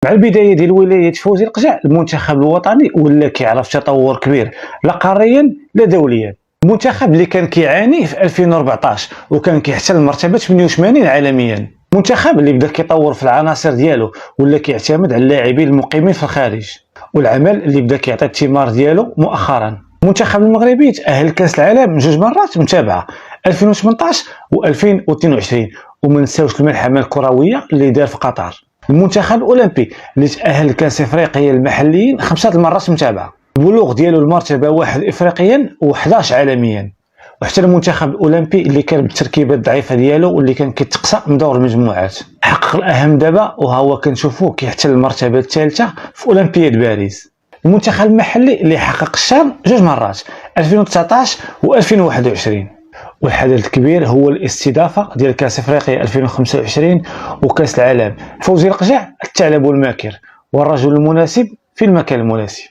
مع البداية ديال ولاية فوزي القجع المنتخب الوطني ولا كيعرف تطور كبير لا قاريا لا دوليا. المنتخب اللي كان كيعاني في 2014 وكان كيحتل المرتبة 88 عالميا. منتخب اللي بدا كيطور في العناصر ديالو ولا كيعتمد على اللاعبين المقيمين في الخارج، والعمل اللي بدا كيعطي الثمار ديالو مؤخرا. المنتخب المغربي تأهل كأس العالم 2 مرات متابعة 2018 و2022، وما نساوش الملحمة الكروية اللي دار في قطر. المنتخب الاولمبي اللي تأهل لكأس افريقيا المحليين 5 مرات متابعة، البلوغ ديالو المرتبة 1 افريقيا و11 عالميا. وحتى المنتخب الاولمبي اللي كان بالتركيبه الضعيفه ديالو واللي كان كيتقصى من دور المجموعات حقق الاهم دابا، وهو كنشوفوه كيحتل المرتبه الثالثه في اولمبياد باريس. المنتخب المحلي اللي حقق الشان 2 مرات 2019 و2021. والحدث الكبير هو الاستضافه ديال كاس افريقيا 2025 وكاس العالم. فوزي القجع الثعلب الماكر والرجل المناسب في المكان المناسب.